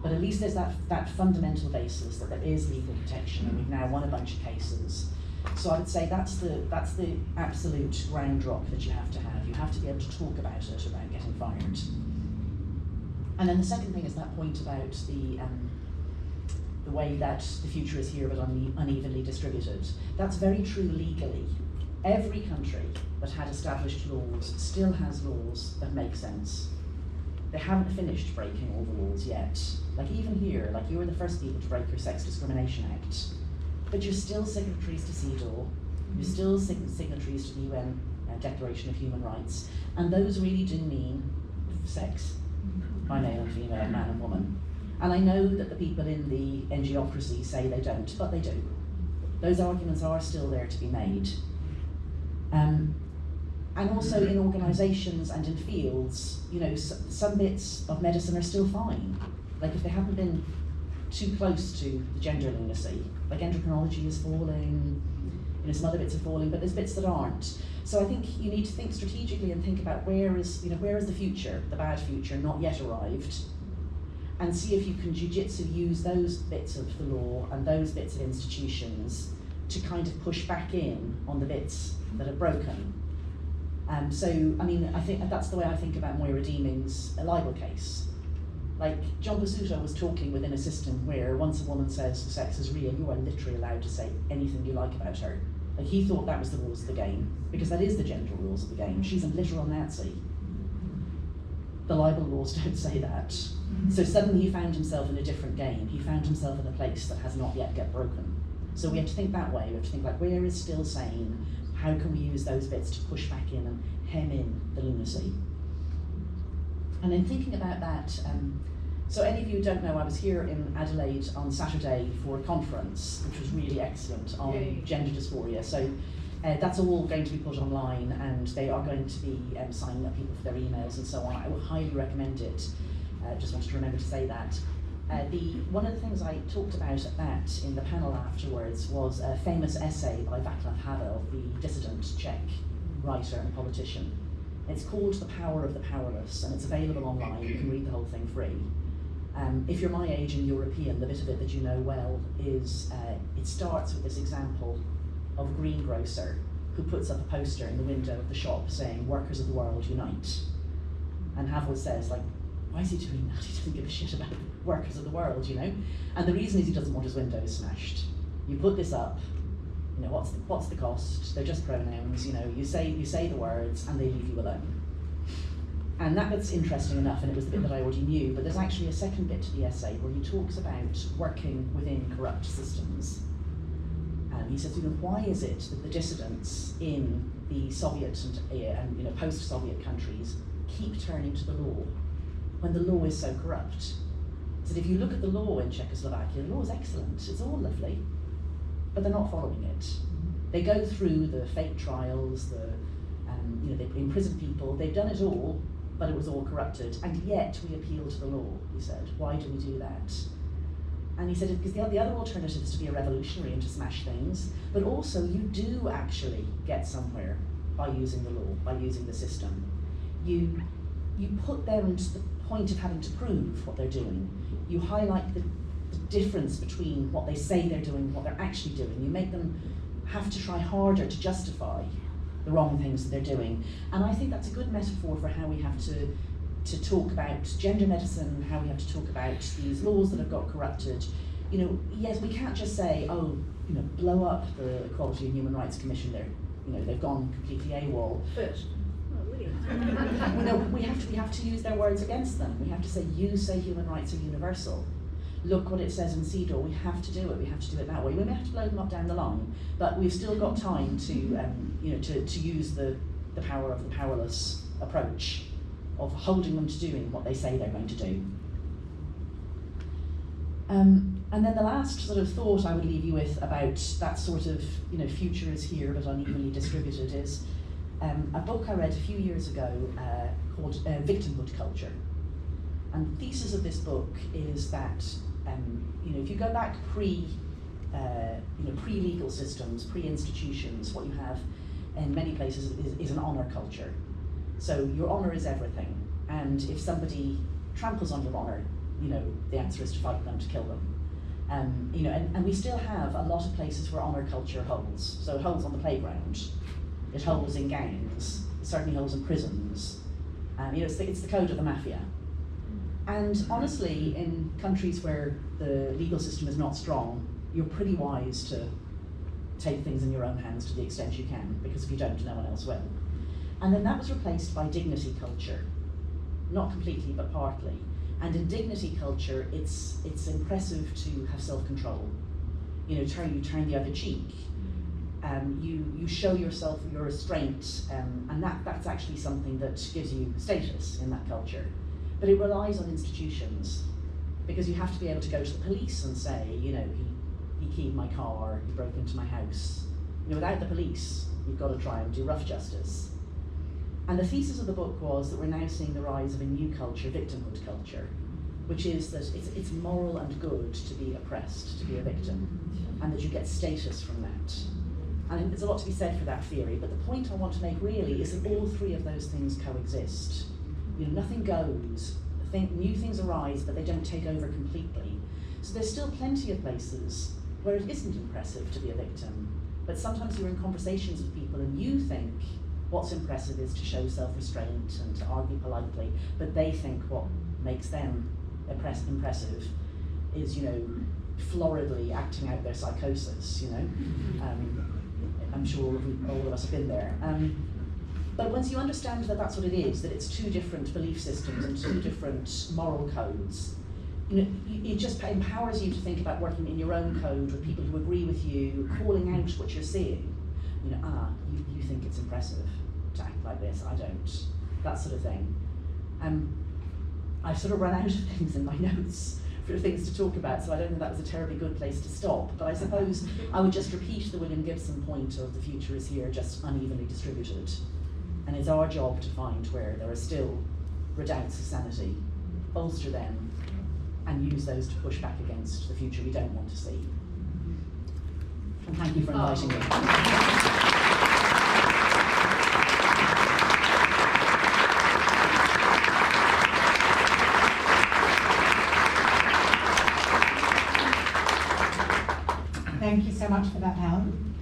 Speaker 4: but at least there's that fundamental basis that there is legal protection, and we've now won a bunch of cases. So I would say that's the absolute ground drop that you have to have. You have to be able to talk about it without getting fired. And then the second thing is that point about the way that the future is here but unevenly distributed. That's very true legally. Every country that had established laws still has laws that make sense. They haven't finished breaking all the laws yet. Like even here, like you were the first people to break your Sex Discrimination Act, but you're still signatories to CEDAW, you're still signatories to the UN Declaration of Human Rights, and those really do mean sex, by male and female, man and woman. And I know that the people in the NGOcracy say they don't, but they do. Those arguments are still there to be made. And also in organisations and in fields, some bits of medicine are still fine. Like if they haven't been too close to the gender lunacy, like endocrinology is falling, some other bits are falling, but there's bits that aren't. So I think you need to think strategically and think about where is the future, the bad future, not yet arrived, and see if you can jiu-jitsu use those bits of the law and those bits of institutions to kind of push back in on the bits that are broken. So, I mean, I think that's the way I think about Moira Deeming's libel case. Like, John Basuto was talking within a system where once a woman says sex is real, you are literally allowed to say anything you like about her. Like, he thought that was the rules of the game, because that is the gender rules of the game. She's a literal Nazi. The libel laws don't say that. So suddenly he found himself in a different game. He found himself in a place that has not yet get broken. So we have to think that way. We have to think like, where is still sane? How can we use those bits to push back in and hem in the lunacy? And then thinking about that, So any of you who don't know, I was here in Adelaide on Saturday for a conference, which was really excellent, on gender dysphoria. So that's all going to be put online, and they are going to be signing up people for their emails and so on. I would highly recommend it. Just wanted to remember to say that. One of the things I talked about at that in the panel afterwards was a famous essay by Václav Havel, the dissident Czech writer and politician. It's called The Power of the Powerless, and it's available online. You can read the whole thing free. If you're my age and European, the bit of it that you know well is it starts with this example of a greengrocer who puts up a poster in the window of the shop saying, "Workers of the world, unite." And Havel says, like, why is he doing that? He doesn't give a shit about workers of the world, you know? And the reason is he doesn't want his windows smashed. You put this up, you know, what's the cost? They're just pronouns, you know, you say the words and they leave you alone. And that bit's interesting enough, and it was the bit that I already knew, but there's actually a second bit to the essay where he talks about working within corrupt systems. And he says, you know, why is it that the dissidents in the Soviet and you know, post-Soviet countries keep turning to the law when the law is so corrupt? He said, if you look at the law in Czechoslovakia, the law is excellent, it's all lovely, but they're not following it. They go through the fake trials, you know, they imprison people, they've done it all, but it was all corrupted, and yet we appeal to the law, he said. Why do we do that? And he said, because the other alternative is to be a revolutionary and to smash things, but also you do actually get somewhere by using the law, by using the system. You put them to the point of having to prove what they're doing. You highlight the difference between what they say they're doing and what they're actually doing. You make them have to try harder to justify the wrong things that they're doing. And I think that's a good metaphor for how we have to talk about gender medicine, how we have to talk about these laws that have got corrupted. You know, yes, we can't just say, oh, you know, blow up the Equality and Human Rights Commission. They've gone completely AWOL.
Speaker 2: But
Speaker 4: Well, no, we have to use their words against them. We have to say, you say human rights are universal. Look what it says in CEDAW. We have to do it. We have to do it that way. We may have to blow them up down the line, but we've still got time to, you know, to use the power of the powerless approach of holding them to doing what they say they're going to do. And then the last sort of thought I would leave you with about that sort of, you know, future is here but unevenly distributed is a book I read a few years ago called Victimhood Culture. And the thesis of this book is that, you know, if you go back pre-legal systems, pre-institutions, what you have in many places is an honour culture. So your honour is everything, and if somebody tramples on your honour, you know, the answer is to fight them, to kill them. You know, and we still have a lot of places where honour culture holds. So it holds on the playground, it holds in gangs, it certainly holds in prisons. You know, it's the code of the mafia. And honestly, in countries where the legal system is not strong, you're pretty wise to take things in your own hands to the extent you can, because if you don't, no one else will. And then that was replaced by dignity culture. Not completely, but partly. And in dignity culture, it's impressive to have self-control. You know, you turn the other cheek. You show yourself your restraint, and that's actually something that gives you status in that culture. But it relies on institutions, because you have to be able to go to the police and say, you know, he keyed my car, he broke into my house. You know, without the police, you've got to try and do rough justice. And the thesis of the book was that we're now seeing the rise of a new culture, victimhood culture, which is that it's moral and good to be oppressed, to be a victim, and that you get status from that. And there's a lot to be said for that theory, but the point I want to make really is that all three of those things coexist. You know, nothing goes, new things arise, but they don't take over completely. So there's still plenty of places where it isn't impressive to be a victim, but sometimes you're in conversations with people and you think what's impressive is to show self-restraint and to argue politely, but they think what makes them impressive is, you know, floridly acting out their psychosis, you know. I'm sure all of us have been there. But once you understand that that's what it is, that it's two different belief systems and two different moral codes, you know, it just empowers you to think about working in your own code with people who agree with you, calling out what you're seeing. You know, you think it's impressive to act like this, I don't. That sort of thing. I've sort of run out of things in my notes for things to talk about, so I don't think that was a terribly good place to stop. But I suppose I would just repeat the William Gibson point of the future is here, just unevenly distributed. And it's our job to find where there are still redoubts of sanity, bolster them, and use those to push back against the future we don't want to see. And thank you for inviting me.
Speaker 1: Thank you so much for that, Helen.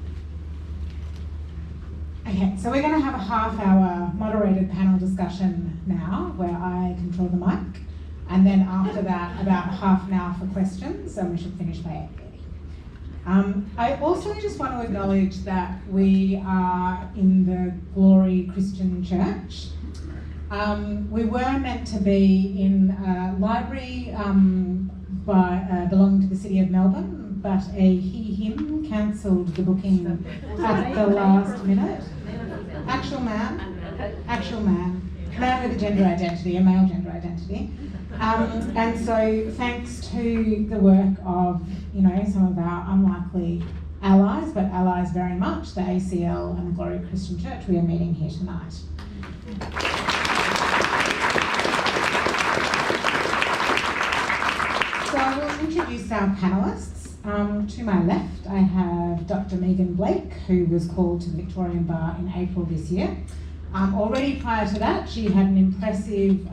Speaker 1: Okay, so we're going to have a half-hour moderated panel discussion now, where I control the mic, and then after that, about half an hour for questions, and we should finish by 8:30. I also just want to acknowledge that we are in the Glory Christian Church. We were meant to be in a library belonging to the City of Melbourne, but a he/him cancelled the booking at the last minute. Actual man with a gender identity, a male gender identity. And so thanks to the work of, some of our unlikely allies, but allies very much, the ACL and the Glory Christian Church, we are meeting here tonight. So I will introduce our panellists. To my left, I have Dr. Megan Blake, who was called to the Victorian Bar in April this year. Already prior to that, she had an impressive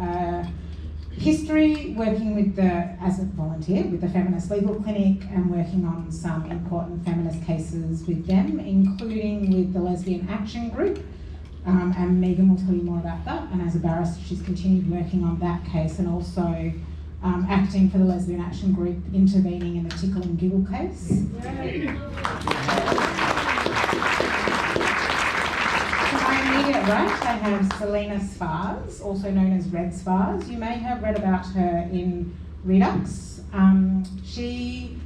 Speaker 1: history working as a volunteer with the Feminist Legal Clinic and working on some important feminist cases with them, including with the Lesbian Action Group. And Megan will tell you more about that. And as a barrister, she's continued working on that case and also acting for the Lesbian Action Group, intervening in the Tickle and Giggle case. To my immediate right, I have Selena Spars, also known as Red Spars. You may have read about her in Redux. She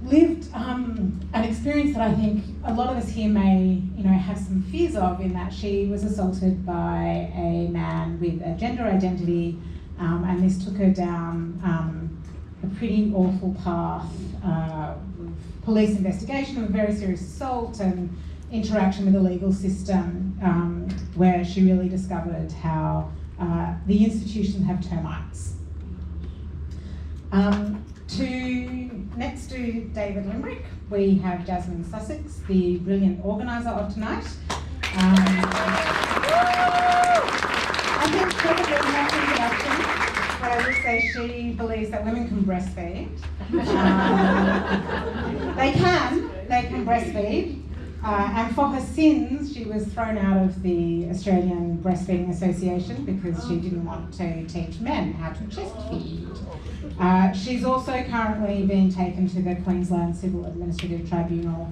Speaker 1: lived an experience that I think a lot of us here may, have some fears of, in that she was assaulted by a man with a gender identity. And this took her down a pretty awful path, police investigation of a very serious assault and interaction with the legal system, where she really discovered how the institutions have termites. Next to David Limerick, we have Jasmine Sussex, the brilliant organiser of tonight. I think probably not introduction, but I would say she believes that women can breastfeed. They can breastfeed. And for her sins, she was thrown out of the Australian Breastfeeding Association because she didn't want to teach men how to chest feed. She's also currently being taken to the Queensland Civil Administrative Tribunal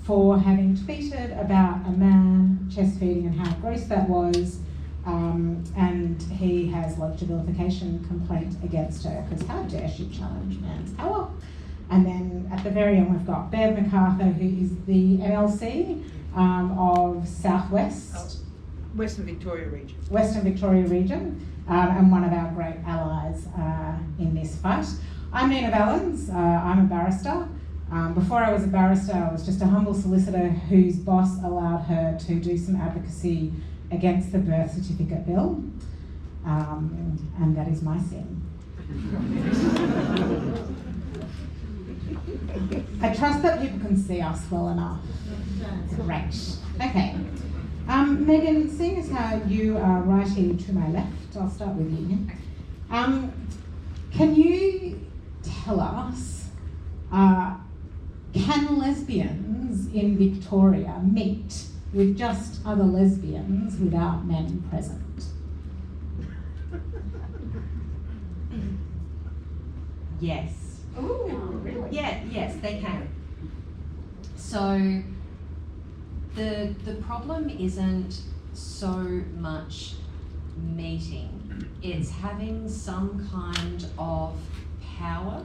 Speaker 1: for having tweeted about a man chest feeding and how gross that was. And he has lodged a vilification complaint against her because how dare she challenge man's power? And then at the very end, we've got Bev MacArthur, who is the MLC of Southwest.
Speaker 5: Western Victoria region.
Speaker 1: And one of our great allies in this fight. I'm Nina Vallens, I'm a barrister. Before I was a barrister, I was just a humble solicitor whose boss allowed her to do some advocacy against the birth certificate bill, and that is my sin. I trust that people can see us well enough. Great. Okay. Megan, seeing as how you are right here to my left, I'll start with you. Can you tell us, can lesbians in Victoria meet with just other lesbians without men present?
Speaker 6: Yes.
Speaker 2: Ooh, really?
Speaker 6: Yeah, yes, they can. So the problem isn't so much meeting, it's having some kind of power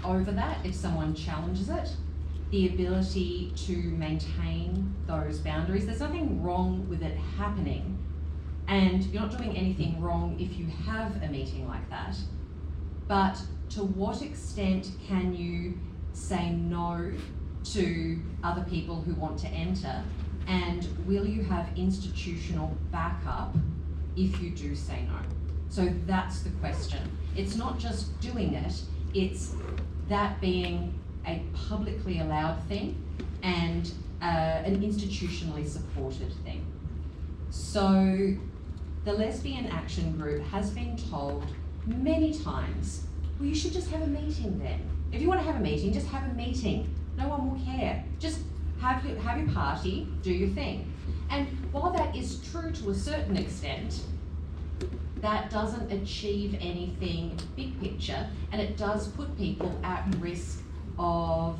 Speaker 6: over that if someone challenges it, the ability to maintain those boundaries. There's nothing wrong with it happening, And you're not doing anything wrong if you have a meeting like that. But to what extent can you say no to other people who want to enter? And will you have institutional backup if you do say no? So that's the question. It's not just doing it, it's that being a publicly allowed thing and an institutionally supported thing. So the Lesbian Action Group has been told many times, well, you should just have a meeting then. If you want to have a meeting, just have a meeting. No one will care. Just have your party, do your thing. And while that is true to a certain extent, that doesn't achieve anything big picture, and it does put people at risk of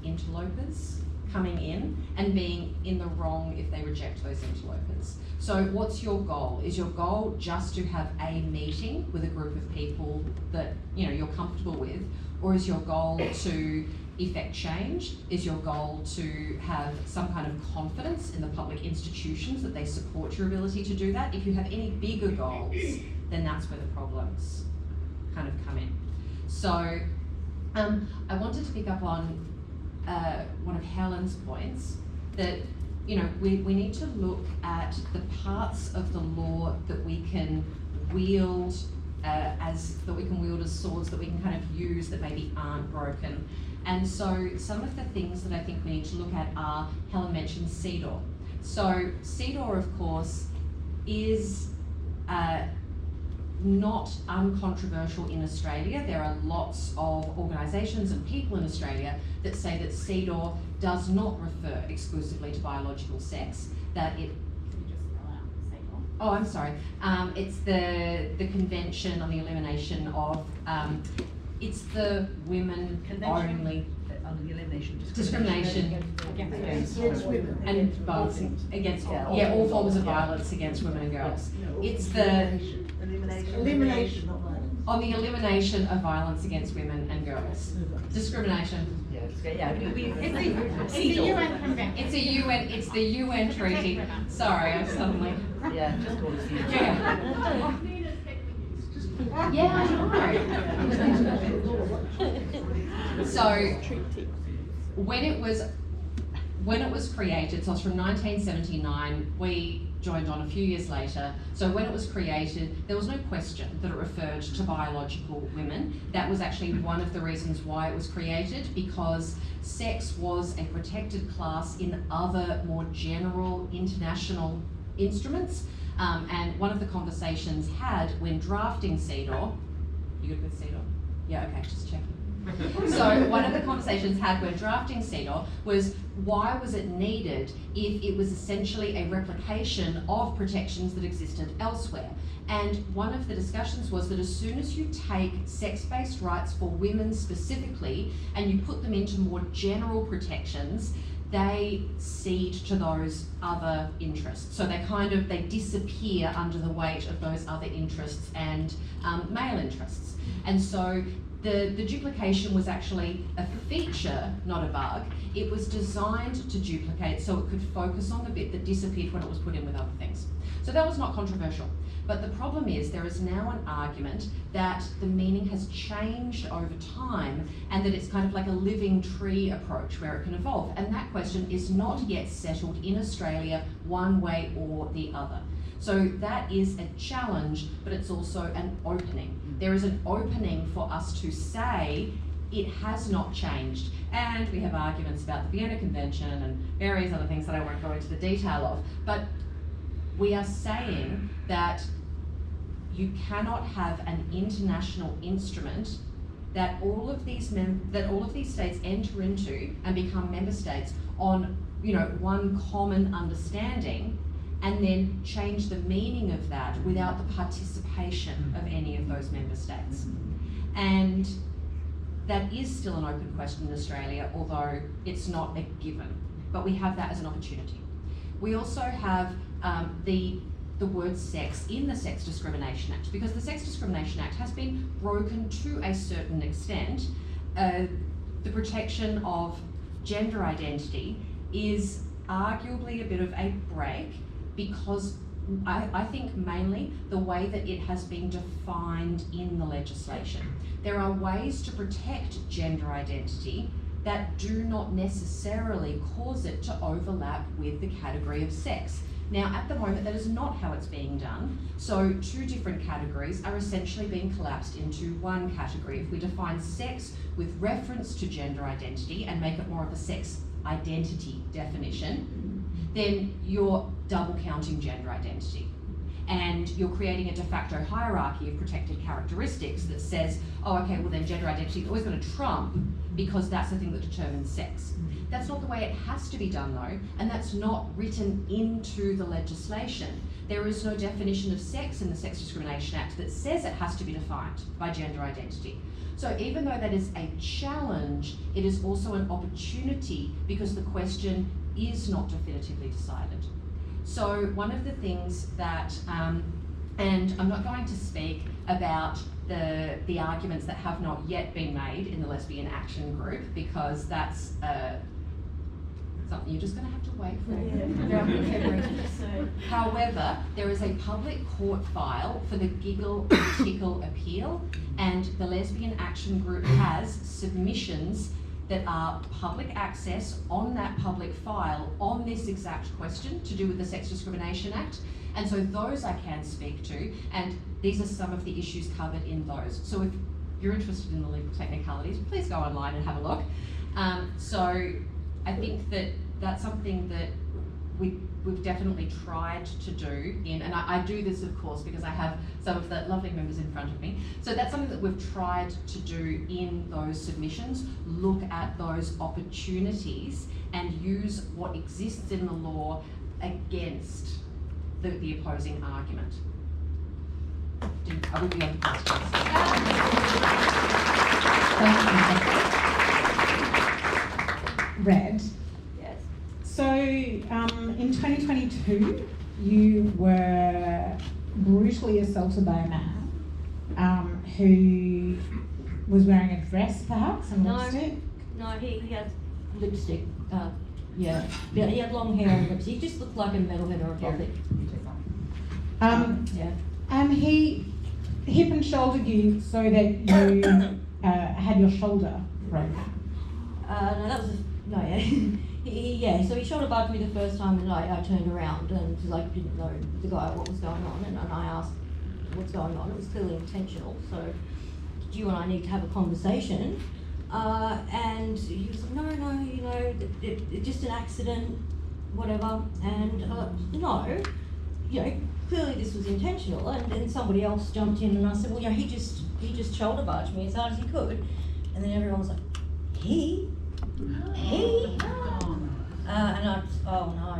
Speaker 6: interlopers coming in and being in the wrong if they reject those interlopers. So what's your goal? Is your goal just to have a meeting with a group of people that you're comfortable with, or is your goal to effect change? Is your goal to have some kind of confidence in the public institutions that they support your ability to do that? If you have any bigger goals, then that's where the problems kind of come in. So I wanted to pick up on one of Helen's points, that we need to look at the parts of the law that we can wield as swords, that we can kind of use that maybe aren't broken. And so some of the things that I think we need to look at are, Helen mentioned CEDAW. So CEDAW, of course, is not uncontroversial in Australia. There are lots of organisations and people in Australia that say that CEDAW does not refer exclusively to biological sex, that it...
Speaker 2: Can you just spell out CEDAW?
Speaker 6: Oh, I'm sorry. It's the Convention on the Elimination of... it's the women only...
Speaker 5: On the elimination
Speaker 6: discrimination
Speaker 5: against women
Speaker 6: and violence against all forms of violence against women and girls. It's the
Speaker 5: elimination of violence.
Speaker 6: On the elimination of violence against women and girls. Discrimination.
Speaker 5: It's the
Speaker 2: UN Convention.
Speaker 6: It's the UN treaty. Sorry, I suddenly.
Speaker 5: Yeah, just call it CEDAW.
Speaker 6: Yeah, I know. So when it was created, so it's from 1979, we joined on a few years later. So when it was created, there was no question that it referred to biological women. That was actually one of the reasons why it was created, because sex was a protected class in other more general international instruments. And one of the conversations had when drafting CEDAW, you good with CEDAW? Yeah, okay, just checking. So one of the conversations had when drafting CEDAW was, why was it needed if it was essentially a replication of protections that existed elsewhere? And one of the discussions was that as soon as you take sex-based rights for women specifically and you put them into more general protections, they cede to those other interests. So they disappear under the weight of those other interests and male interests. And so the duplication was actually a feature, not a bug. It was designed to duplicate so it could focus on the bit that disappeared when it was put in with other things. So that was not controversial. But the problem is there is now an argument that the meaning has changed over time and that it's kind of like a living tree approach where it can evolve. And that question is not yet settled in Australia one way or the other. So that is a challenge, but it's also an opening. There is an opening for us to say it has not changed. And we have arguments about the Vienna Convention and various other things that I won't go into the detail of. But we are saying that you cannot have an international instrument that all of these states enter into and become member states on, one common understanding, and then change the meaning of that without the participation of any of those member states. And that is still an open question in Australia, although it's not a given, but we have that as an opportunity. We also have the word sex in the Sex Discrimination Act, because the Sex Discrimination Act has been broken to a certain extent. The protection of gender identity is arguably a bit of a break, because I think mainly the way that it has been defined in the legislation. There are ways to protect gender identity that do not necessarily cause it to overlap with the category of sex. Now, at the moment, that is not how it's being done. So 2 different categories are essentially being collapsed into one category. If we define sex with reference to gender identity and make it more of a sex identity definition, then you're double counting gender identity. And you're creating a de facto hierarchy of protected characteristics that says, oh, okay, well then gender identity is always going to trump because that's the thing that determines sex. That's not the way it has to be done though, and that's not written into the legislation. There is no definition of sex in the Sex Discrimination Act that says it has to be defined by gender identity. So even though that is a challenge, it is also an opportunity because the question is not definitively decided. So one of the things that, and I'm not going to speak about the arguments that have not yet been made in the Lesbian Action Group because that's something you're just going to have to wait for. However, there is a public court file for the Giggle and Tickle appeal, and the Lesbian Action Group has submissions that are public access on that public file on this exact question to do with the Sex Discrimination Act. And so those I can speak to, and these are some of the issues covered in those. So if you're interested in the legal technicalities, please go online and have a look. So I think that that's something that we've definitely tried to do and I do this of course because I have some of the lovely members in front of me. So that's something that we've tried to do in those submissions, look at those opportunities and use what exists in the law against the opposing argument. I will be on questions.
Speaker 1: Red.
Speaker 2: Yes.
Speaker 1: So in 2022, you were brutally assaulted by a man who was wearing a dress, perhaps, and
Speaker 7: No.
Speaker 1: lipstick.
Speaker 7: No, he had lipstick. Yeah, he had long hair and lipstick. He just looked like a metalhead or a gothic. Yeah.
Speaker 1: And he hip and shouldered you so that you had your shoulder broken.
Speaker 7: No, that was so he shoulder barred me the first time, and I turned around and like didn't know the guy what was going on, and I asked what's going on. It was clearly intentional. So, do you and I need to have a conversation? And he was like, no, it's just an accident, whatever. And no, clearly this was intentional. And then somebody else jumped in, and I said, well, he just shoulder barged me as hard as he could. And then everyone was like, he? And I, oh no.